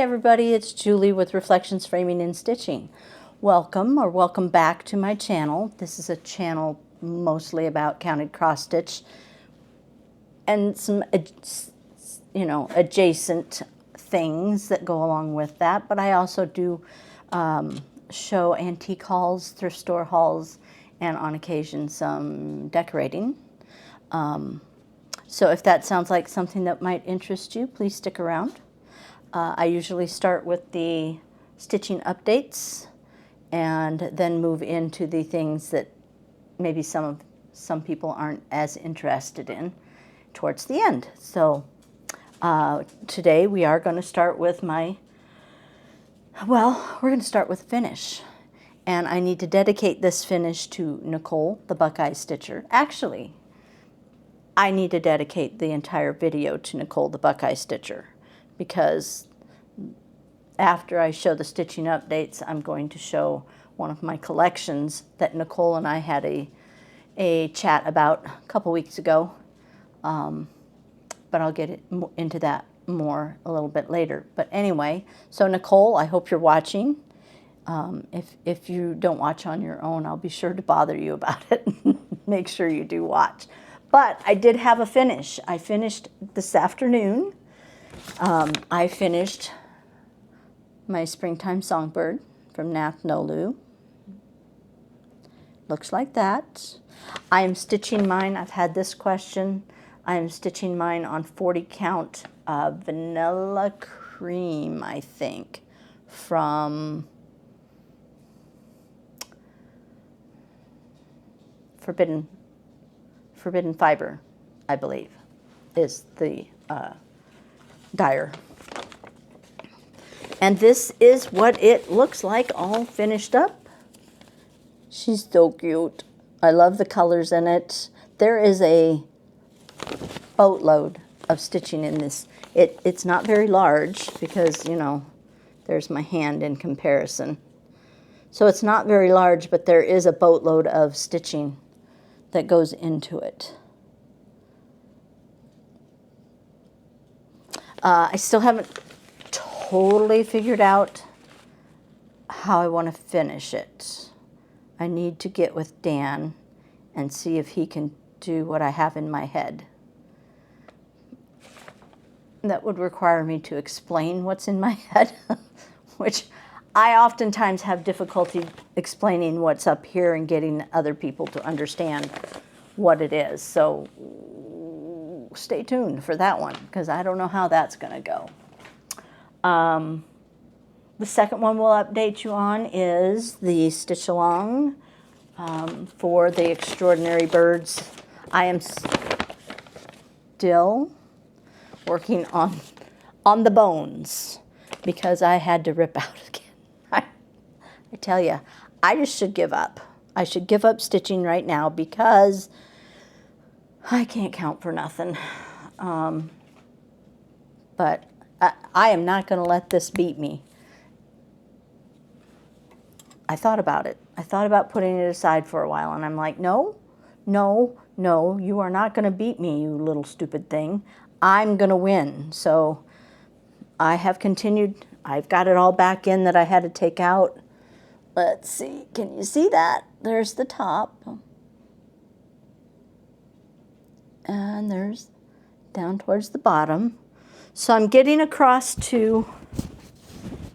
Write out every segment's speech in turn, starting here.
everybody, it's Julie with Reflections Framing and Stitching. Welcome back to my channel. This is a channel mostly about counted cross stitch and some adjacent things that go along with that, but I also do show antique hauls, thrift store hauls, and on occasion some decorating. So if that sounds like something that might interest you, please stick around. I usually start with the stitching updates and then move into the things that maybe some people aren't as interested in towards the end. So today we are going to start with we're going to start with finish. And I need to dedicate this finish to Nicole, the Buckeye Stitcher. Actually, I need to dedicate the entire video to Nicole, the Buckeye Stitcher, because after I show the stitching updates, I'm going to show one of my collections that Nicole and I had a chat about a couple weeks ago, but I'll get into that more a little bit later. But anyway, so Nicole, I hope you're watching. If you don't watch on your own, I'll be sure to bother you about it. Make sure you do watch. But I did have a finish. I finished this afternoon. I finished my Springtime Songbird from Nath Nolu. Looks like that. I am stitching mine. I've had this question. I am stitching mine on 40 count vanilla cream, I think, from Forbidden Fiber, I believe, is the dyer. And this is what it looks like all finished up. She's so cute. I love the colors in it. There is a boatload of stitching in this. It's not very large because, you know, there's my hand in comparison. So it's not very large, but there is a boatload of stitching that goes into it. I still haven't totally figured out how I want to finish it. I need to get with Dan and see if he can do what I have in my head. That would require me to explain what's in my head, which I oftentimes have difficulty explaining what's up here and getting other people to understand what it is. So stay tuned for that one, because I don't know how that's going to go. The second one we'll update you on is the stitch along for the Extraordinary Birds. I am still working on the bones because I had to rip out again. I tell you, I just should give up. I should give up stitching right now because I can't count for nothing. But I am not going to let this beat me. I thought about it. I thought about putting it aside for a while, and I'm like, no, no, no, you are not going to beat me, you little stupid thing. I'm going to win. So I have continued. I've got it all back in that I had to take out. Let's see. Can you see that? There's the top. And there's down towards the bottom. So I'm getting across to,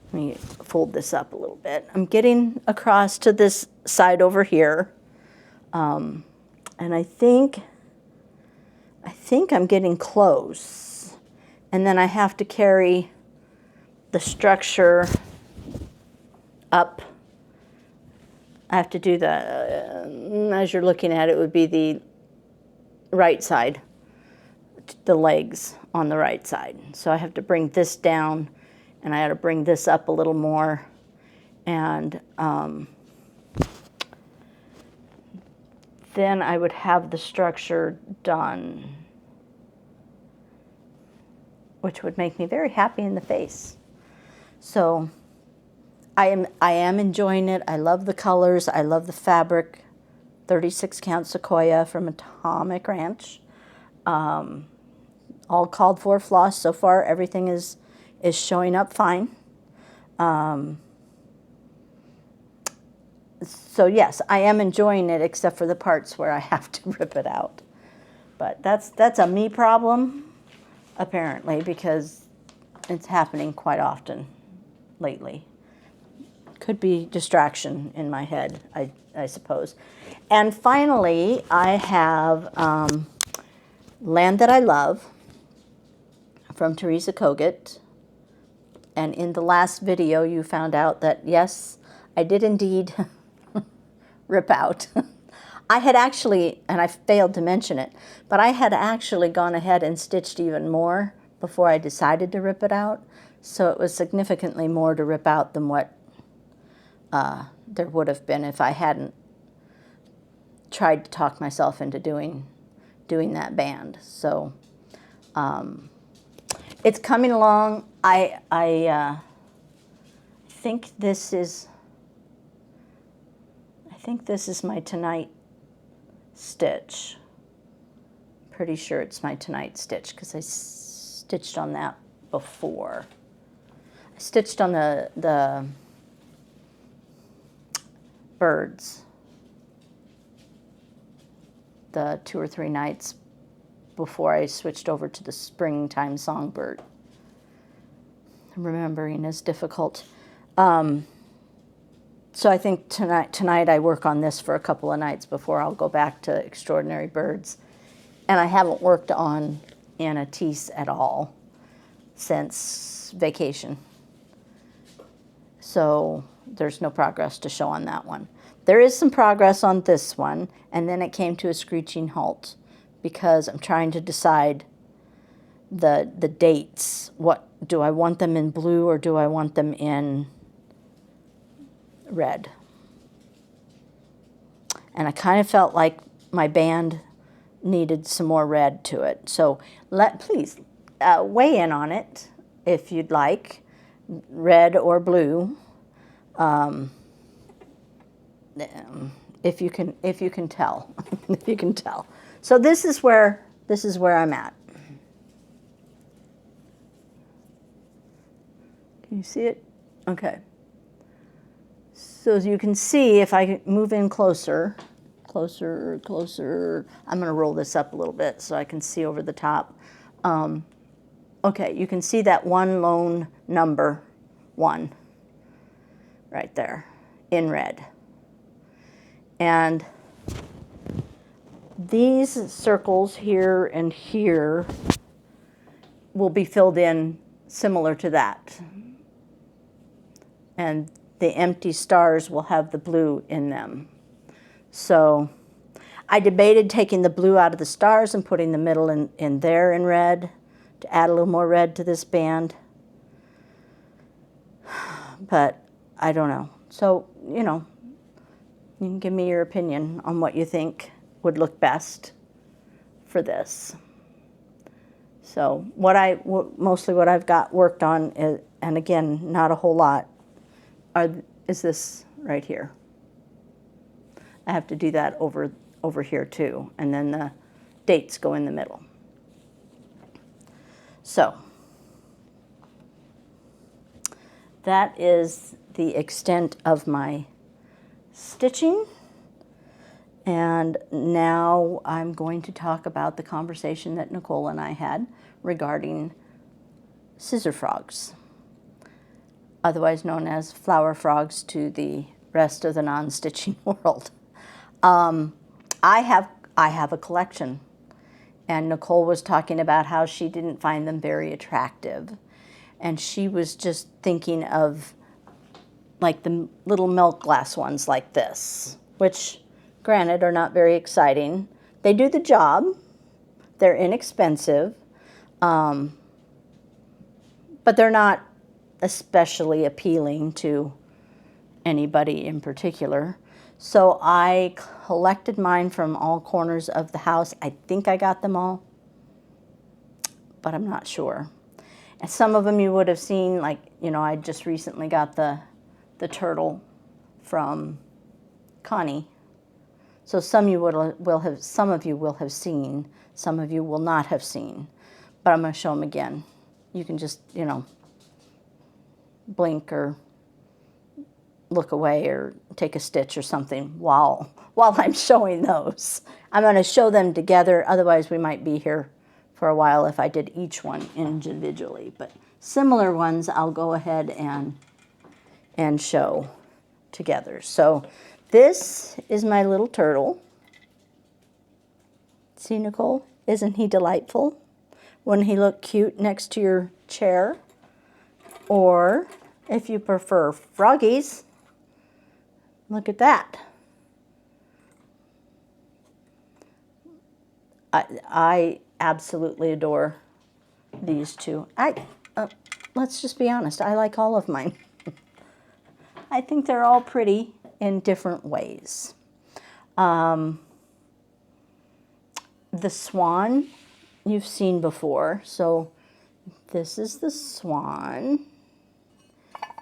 let me fold this up a little bit. I'm getting across to this side over here. And I think I'm getting close. And then I have to carry the structure up. I have to do the, as you're looking at it, would be the right side, the legs on the right side. So I have to bring this down, and I have to bring this up a little more, and then I would have the structure done, which would make me very happy in the face. So I am enjoying it. I love the colors. I love the fabric. 36 count Sequoia from Atomic Ranch. All called for floss. So far everything is showing up fine. So yes, I am enjoying it, except for the parts where I have to rip it out. But that's a me problem, apparently, because it's happening quite often lately. Could be distraction in my head, I suppose. And finally, I have Land That I Love from Teresa Kogut. And in the last video, you found out that, yes, I did indeed rip out. I had actually, and I failed to mention it, but I had actually gone ahead and stitched even more before I decided to rip it out. So it was significantly more to rip out than what there would have been if I hadn't tried to talk myself into doing that band. So it's coming along. I think this is my tonight stitch. Pretty sure it's my tonight stitch because I stitched on that before. I stitched on the birds the 2 or 3 nights before I switched over to the springtime songbird. Remembering is difficult. So I think tonight I work on this for a couple of nights before I'll go back to Extraordinary Birds. And I haven't worked on Anna Teese at all since vacation. So there's no progress to show on that one. There is some progress on this one, and then it came to a screeching halt because I'm trying to decide the dates. What do I want them in blue or do I want them in red? And I kind of felt like my band needed some more red to it. So please weigh in on it if you'd like, red or blue. If you can tell, if you can tell. So this is where I'm at. Can you see it? Okay. So as you can see, if I move in closer, I'm going to roll this up a little bit so I can see over the top. Okay, you can see that one lone number, 1, right there, in red. And these circles here and here will be filled in similar to that. And the empty stars will have the blue in them. So I debated taking the blue out of the stars and putting the middle in there in red to add a little more red to this band. But I don't know. So, you know, you can give me your opinion on what you think would look best for this. So mostly what I've got worked on is, and again, not a whole lot, is this right here. I have to do that over here too, and then the dates go in the middle. So that is the extent of my stitching. And now I'm going to talk about the conversation that Nicole and I had regarding scissor frogs, otherwise known as flower frogs to the rest of the non-stitching world. I have a collection, and Nicole was talking about how she didn't find them very attractive, and she was just thinking of like the little milk glass ones like this, which granted are not very exciting. They do the job. They're inexpensive, but they're not especially appealing to anybody in particular. So I collected mine from all corners of the house. I think I got them all, but I'm not sure. And some of them you would have seen, like, you know, I just recently got the turtle from Connie. So some of you will have seen, some of you will not have seen, but I'm going to show them again. You can just, you know, blink or look away or take a stitch or something while I'm showing those. I'm going to show them together, otherwise we might be here for a while if I did each one individually. But similar ones I'll go ahead and show together. So this is my little turtle. See, Nicole? Isn't he delightful? Wouldn't he look cute next to your chair? Or if you prefer froggies, look at that. I absolutely adore these two. Let's just be honest, I like all of mine. I think they're all pretty in different ways. The swan you've seen before. So this is the swan.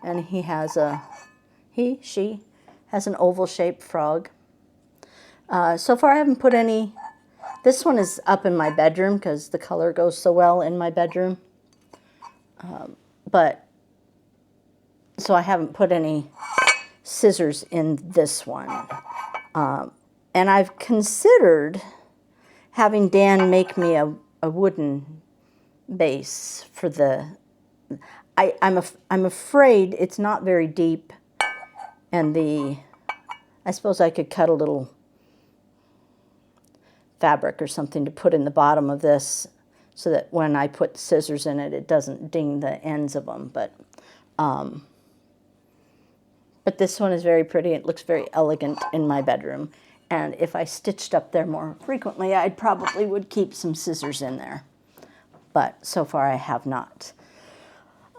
And she has an oval-shaped frog. So far I haven't put any. This one is up in my bedroom because the color goes so well in my bedroom. So I haven't put any scissors in this one. And I've considered having Dan make me a wooden base for the. I'm afraid it's not very deep, and I suppose I could cut a little fabric or something to put in the bottom of this so that when I put scissors in it, it doesn't ding the ends of them. But this one is very pretty. It looks very elegant in my bedroom. And if I stitched up there more frequently, I probably would keep some scissors in there. But so far I have not.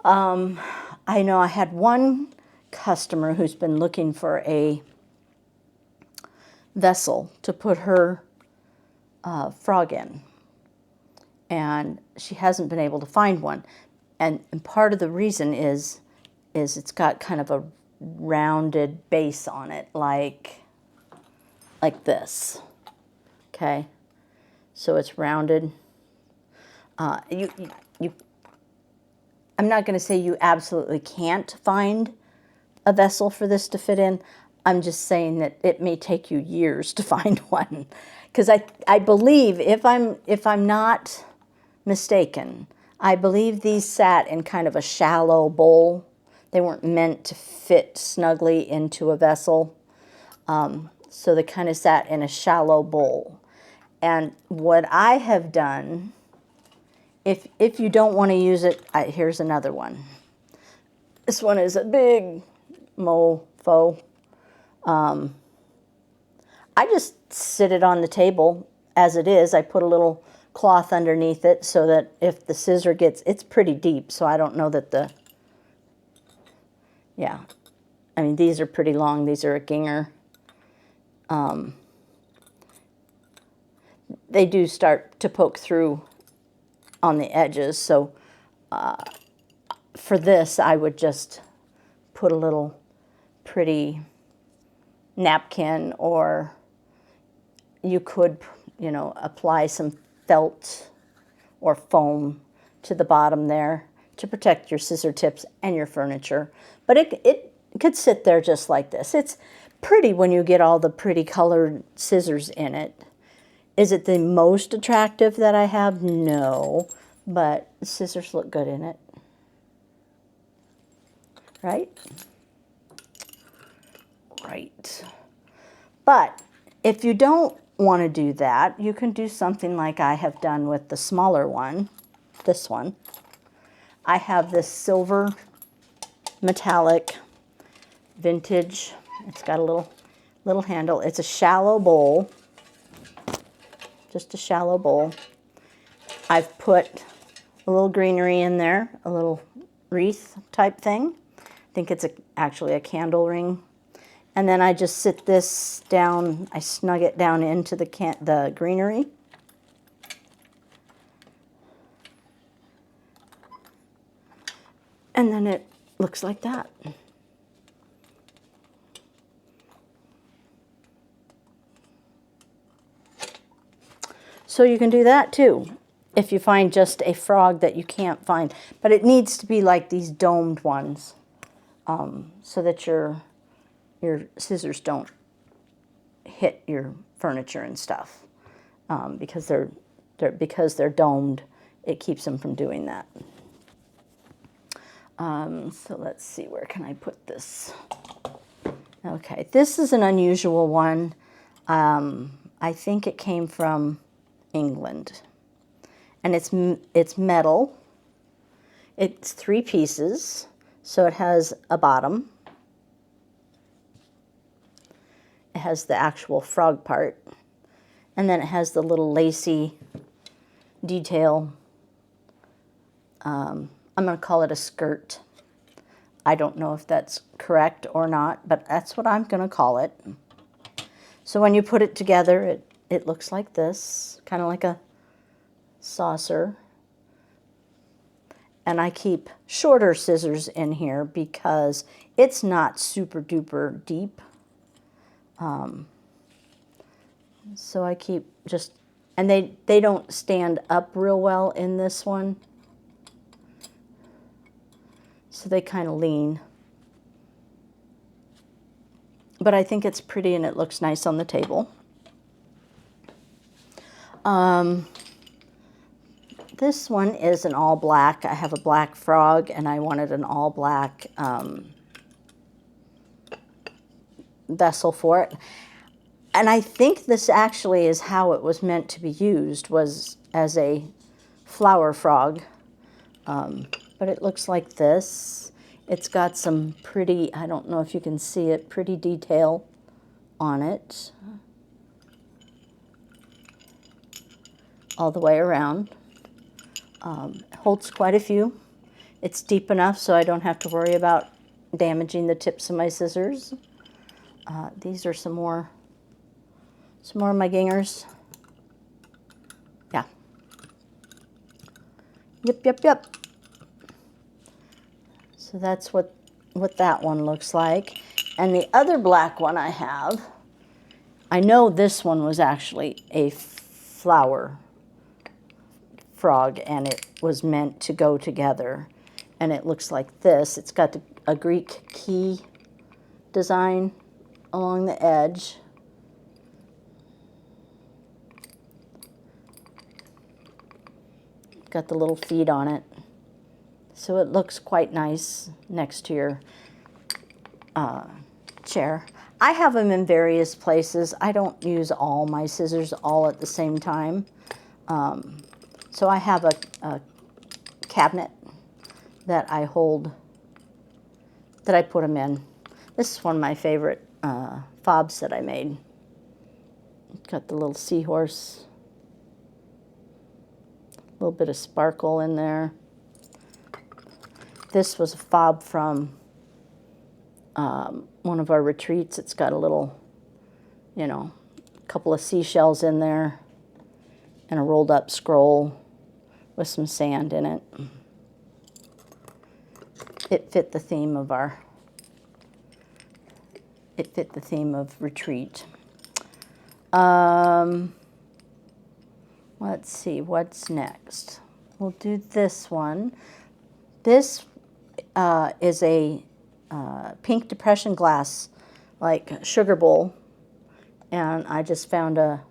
I know I had one customer who's been looking for a vessel to put her frog in. And she hasn't been able to find one. And part of the reason is it's got kind of a rounded base on it, like this. Okay, so it's rounded. I'm not going to say you absolutely can't find a vessel for this to fit in. I'm just saying that it may take you years to find one, because I believe, if I'm not mistaken, I believe these sat in kind of a shallow bowl. They weren't meant to fit snugly into a vessel. So they kind of sat in a shallow bowl. And what I have done, if you don't want to use it, here's another one. This one is a big mofo. I just sit it on the table as it is. I put a little cloth underneath it so that if the scissor it's pretty deep, so I don't know that yeah. I mean, these are pretty long. These are a ginger. They do start to poke through on the edges, so for this I would just put a little pretty napkin, or you could, apply some felt or foam to the bottom there to protect your scissor tips and your furniture. But it could sit there just like this. It's pretty when you get all the pretty colored scissors in it. Is it the most attractive that I have? No, but scissors look good in it, right? Right. But if you don't want to do that, you can do something like I have done with the smaller one, this one. I have this silver metallic vintage. It's got a little handle. It's a shallow bowl, just a shallow bowl. I've put a little greenery in there, a little wreath type thing. I think it's actually a candle ring. And then I just sit this down, I snug it down into the greenery. And then it looks like that. So you can do that too, if you find just a frog that you can't find. But it needs to be like these domed ones, so that your your scissors don't hit your furniture and stuff, because they're domed. It keeps them from doing that. So let's see, where can I put this? Okay, this is an unusual one. I think it came from England, and it's metal. It's 3 pieces, so it has a bottom. It has the actual frog part, and then it has the little lacy detail. I'm going to call it a skirt. I don't know if that's correct or not, but that's what I'm going to call it. So when you put it together, it looks like this, kind of like a saucer. And I keep shorter scissors in here because it's not super duper deep. So I keep just, and they don't stand up real well in this one. So they kind of lean. But I think it's pretty and it looks nice on the table. This one is an all black. I have a black frog and I wanted an all black vessel for it. And I think this actually is how it was meant to be used, was as a flower frog. But it looks like this. It's got some pretty, I don't know if you can see it, pretty detail on it. All the way around. Holds quite a few. It's deep enough so I don't have to worry about damaging the tips of my scissors. These are some more of my gingers. Yeah. Yep. So that's what that one looks like. And the other black one I have, I know this one was actually a flower frog and it was meant to go together. And it looks like this. It's got a Greek key design along the edge. Got the little feet on it. So it looks quite nice next to your chair. I have them in various places. I don't use all my scissors all at the same time. So I have a cabinet that I hold, that I put them in. This is one of my favorite fobs that I made. Got the little seahorse. A little bit of sparkle in there. This was a fob from one of our retreats. It's got a little, couple of seashells in there and a rolled up scroll with some sand in it. It fit the theme of retreat. Let's see, what's next? We'll do this one. This is a pink depression glass, like sugar bowl, and I just found a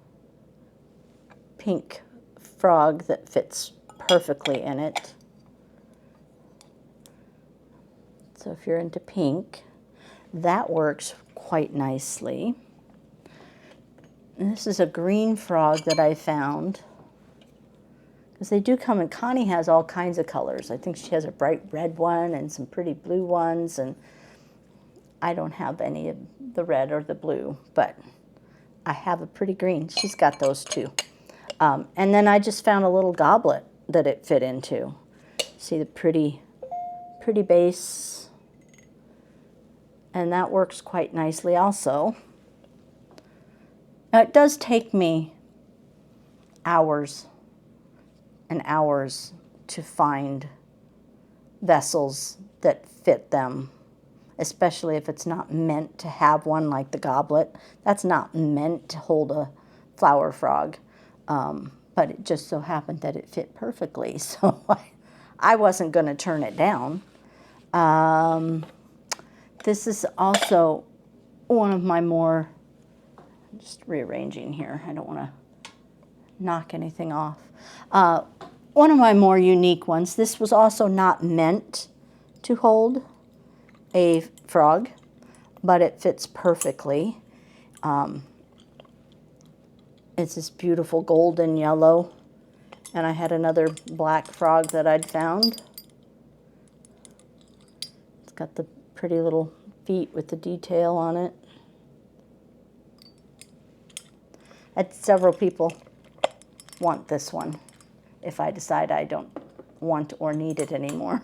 pink frog that fits perfectly in it. So if you're into pink, that works quite nicely. And this is a green frog that I found, because they do come in, Connie has all kinds of colors. I think she has a bright red one and some pretty blue ones, and I don't have any of the red or the blue, but I have a pretty green. She's got those too. And then I just found a little goblet that it fit into. See the pretty base, and that works quite nicely also. Now it does take me hours and hours to find vessels that fit them, especially if it's not meant to have one, like the goblet. That's not meant to hold a flower frog, but it just so happened that it fit perfectly, so I wasn't going to turn it down. This is also one of my more, just rearranging here, I don't want to knock anything off. One of my more unique ones, this was also not meant to hold a frog, but it fits perfectly. It's this beautiful golden yellow, and I had another black frog that I'd found. It's got the pretty little feet with the detail on it. And several people want this one if I decide I don't want or need it anymore.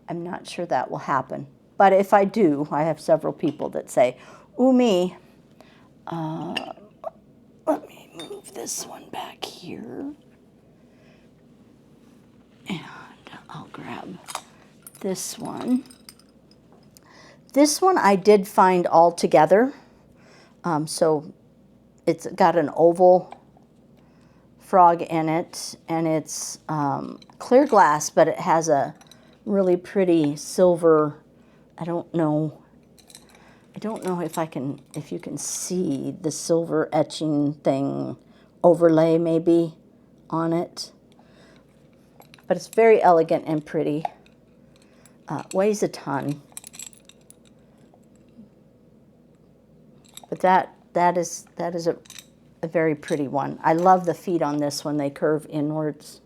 I'm not sure that will happen. But if I do, I have several people that say, ooh, me. Let me move this one back here. And I'll grab this one. This one I did find all together. So it's got an oval frog in it, and it's clear glass, but it has a really pretty silver, I don't know if you can see the silver etching thing overlay maybe on it. But it's very elegant and pretty. Weighs a ton. But that is a very pretty one. I love the feet on this one. They curve inwards.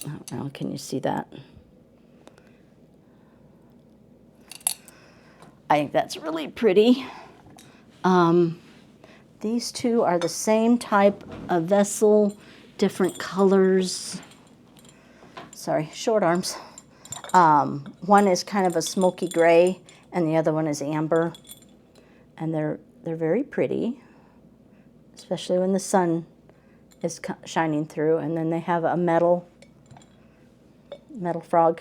I don't know, can you see that? I think that's really pretty. These two are the same type of vessel, different colors. Sorry, short arms. One is kind of a smoky gray, and the other one is amber. And they're very pretty, especially when the sun is shining through. And then they have a metal frog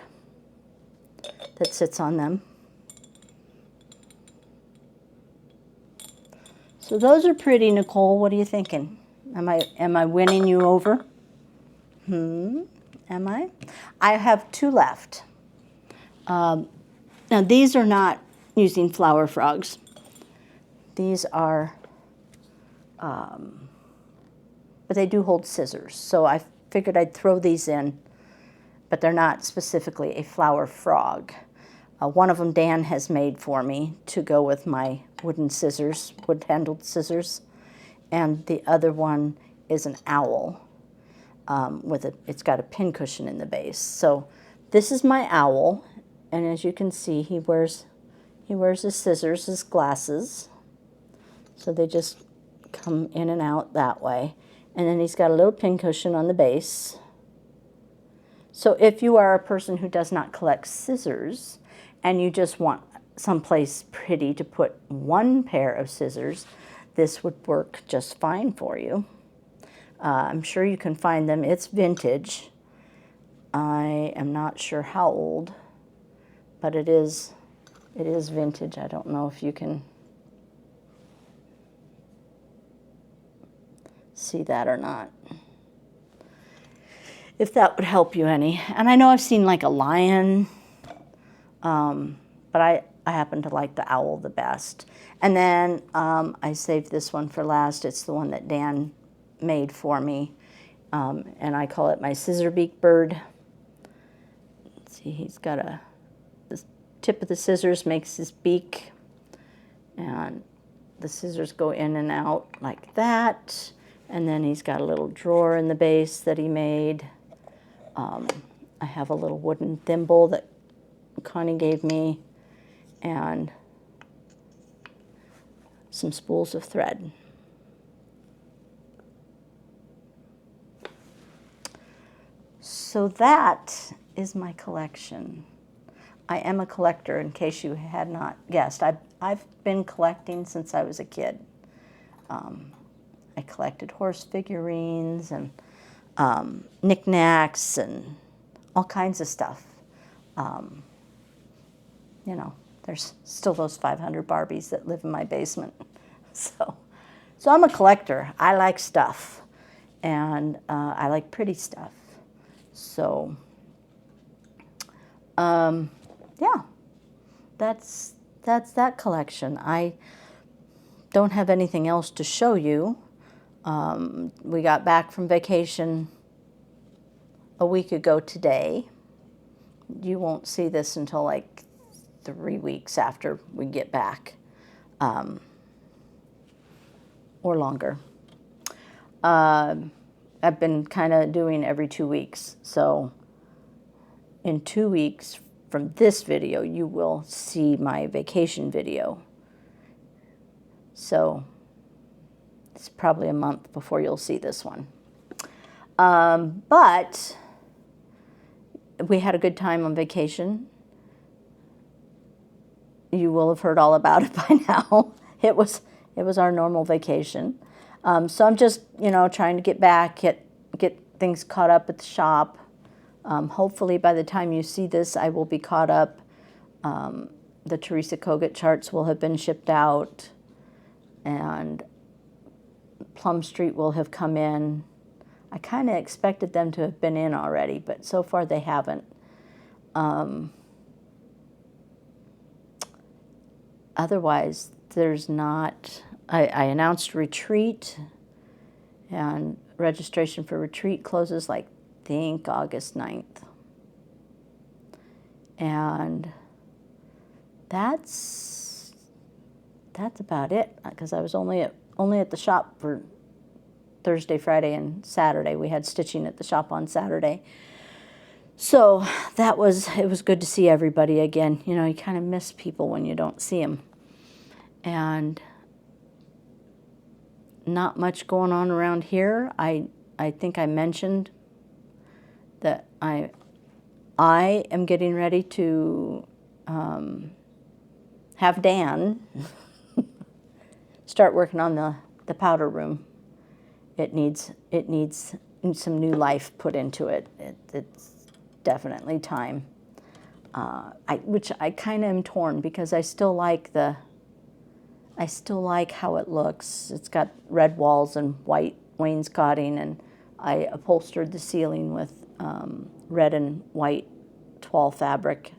that sits on them. So those are pretty, Nicole. What are you thinking? Am I winning you over? Am I? I have two left. Now these are not using flower frogs. These are, but they do hold scissors. So I figured I'd throw these in, but they're not specifically a flower frog. One of them Dan has made for me to go with my wooden scissors, wood-handled scissors. And the other one is an owl it's got a pin cushion in the base. So this is my owl, and as you can see, he wears his scissors, his glasses. So they just come in and out that way. And then he's got a little pin cushion on the base. So if you are a person who does not collect scissors and you just want someplace pretty to put one pair of scissors, this would work just fine for you. I'm sure you can find them. It's vintage. I am not sure how old, but it is vintage. I don't know if you can see that or not. If that would help you any. And I know I've seen like a lion, but I happen to like the owl the best. And then I saved this one for last. It's the one that Dan made for me, and I call it my scissor beak bird. Let's see, he's got the tip of the scissors makes his beak, and the scissors go in and out like that. And then he's got a little drawer in the base that he made. I have a little wooden thimble that Connie gave me, and some spools of thread. So that is my collection. I am a collector, in case you had not guessed. I've been collecting since I was a kid. I collected horse figurines and knickknacks and all kinds of stuff. You know, there's still those 500 Barbies that live in my basement. So I'm a collector. I like stuff, and I like pretty stuff. So, yeah, that's that's that collection. I don't have anything else to show you. We got back from vacation a week ago today. You won't see this until like 3 weeks after we get back, or longer. I've been kind of doing every 2 weeks. So in 2 weeks from this video, you will see my vacation video. So it's probably a month before you'll see this one. But we had a good time on vacation. You will have heard all about it by now. It was our normal vacation. So I'm just, trying to get back, get things caught up at the shop. Hopefully by the time you see this, I will be caught up. The Teresa Kogut charts will have been shipped out, and Plum Street will have come in. I kind of expected them to have been in already, but so far they haven't. Otherwise, there's not... I announced retreat, and registration for retreat closes, I think, August 9th. And that's about it, because I was only at the shop for Thursday, Friday, and Saturday. We had stitching at the shop on Saturday. So it was good to see everybody again. You kind of miss people when you don't see them. And not much going on around here. I think I mentioned that I am getting ready to have Dan start working on the powder room. It needs some new life put into it. It's definitely time. Which I kind of am torn, because I still like how it looks. It's got red walls and white wainscoting, and I upholstered the ceiling with red and white toile fabric.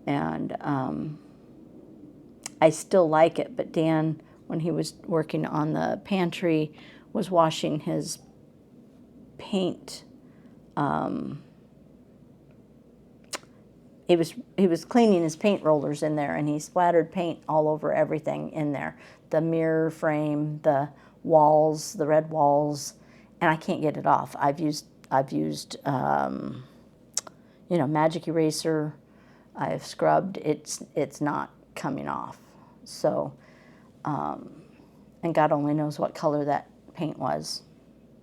And I still like it, but Dan, when he was working on the pantry, was washing his paint. He was cleaning his paint rollers in there, and he splattered paint all over everything in there. The mirror frame, the walls, the red walls, and I can't get it off. I've used magic eraser. I've scrubbed. It's not coming off. So, and God only knows what color that paint was,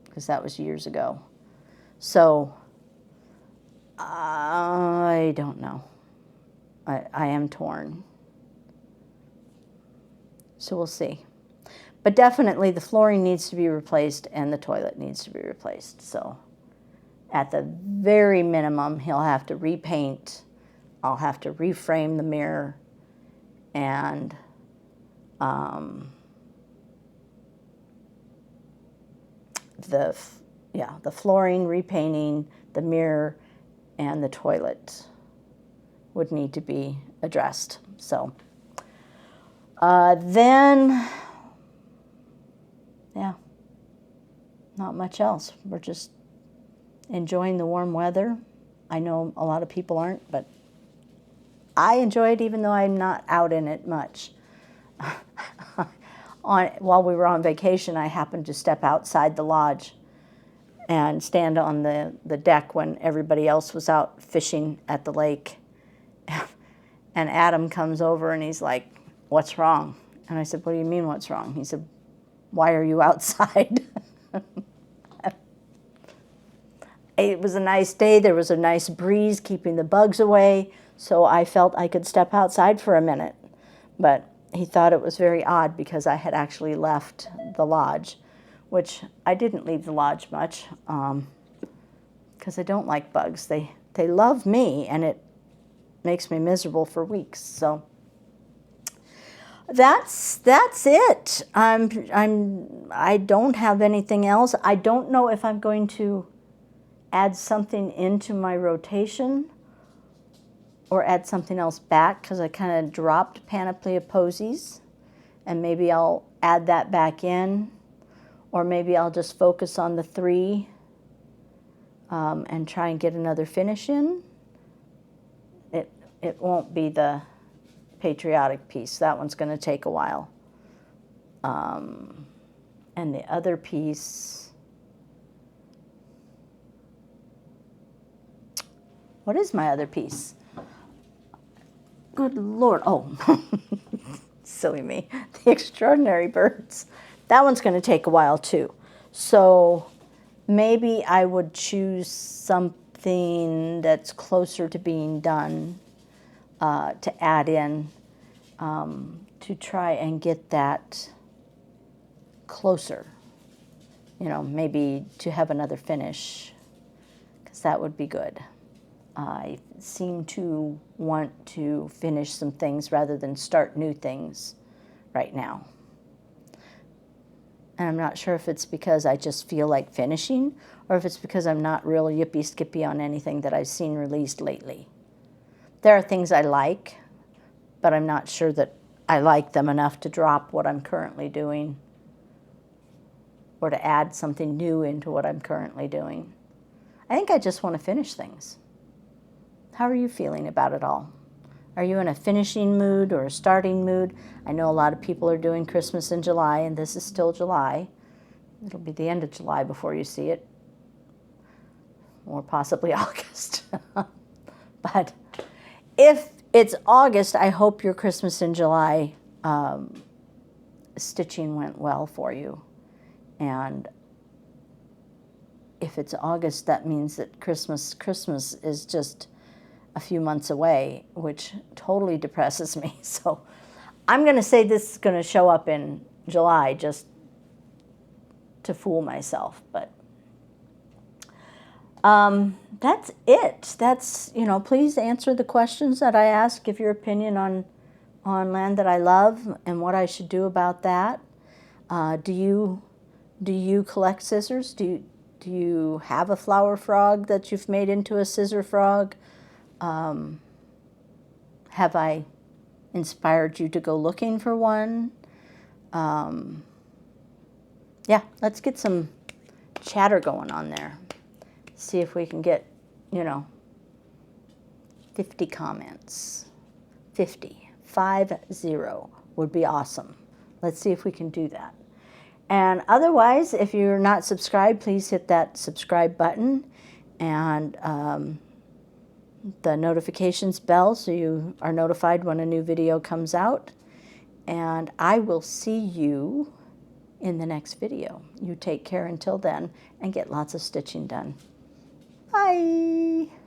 because that was years ago. So I don't know. I am torn. So we'll see. But definitely the flooring needs to be replaced and the toilet needs to be replaced. So at the very minimum, he'll have to repaint. I'll have to reframe the mirror, and the flooring, repainting, the mirror, and the toilet would need to be addressed. So then, yeah, not much else. We're just enjoying the warm weather. I know a lot of people aren't, but I enjoy it, even though I'm not out in it much. While we were on vacation, I happened to step outside the lodge and stand on the deck when everybody else was out fishing at the lake. And Adam comes over and he's like, "What's wrong?" And I said, "What do you mean, what's wrong?" He said, "Why are you outside?" It was a nice day. There was a nice breeze keeping the bugs away, so I felt I could step outside for a minute. But he thought it was very odd because I had actually left the lodge, which I didn't leave the lodge much, because I don't like bugs. They love me, and it makes me miserable for weeks. So that's it. I don't have anything else. I don't know if I'm going to add something into my rotation, or add something else back, because I kind of dropped Panoply of Posies, and maybe I'll add that back in, or maybe I'll just focus on the 3 and try and get another finish in. It won't be the patriotic piece. That one's going to take a while. And the other piece, what is my other piece? Good Lord. Oh, silly me. The Extraordinary Birds. That one's going to take a while too. So maybe I would choose something that's closer to being done to add in to try and get that closer. You know, maybe to have another finish, because that would be good. I seem to want to finish some things rather than start new things right now. And I'm not sure if it's because I just feel like finishing, or if it's because I'm not real yippee-skippy on anything that I've seen released lately. There are things I like, but I'm not sure that I like them enough to drop what I'm currently doing or to add something new into what I'm currently doing. I think I just want to finish things. How are you feeling about it all? Are you in a finishing mood or a starting mood? I know a lot of people are doing Christmas in July, and this is still July. It'll be the end of July before you see it, or possibly August. But if it's August, I hope your Christmas in July stitching went well for you. And if it's August, that means that Christmas is just a few months away, which totally depresses me. So I'm going to say this is going to show up in July just to fool myself. But that's it. That's, you know, please answer the questions that I ask. Give your opinion on Land That I Love and what I should do about that. Do you collect scissors? Do you have a flower frog that you've made into a scissor frog? Have I inspired you to go looking for one? Yeah, let's get some chatter going on there. See if we can get, 50 comments. 50 would be awesome. Let's see if we can do that. And otherwise, if you're not subscribed, please hit that subscribe button and the notifications bell so you are notified when a new video comes out. And I will see you in the next video. You take care until then and get lots of stitching done. Bye!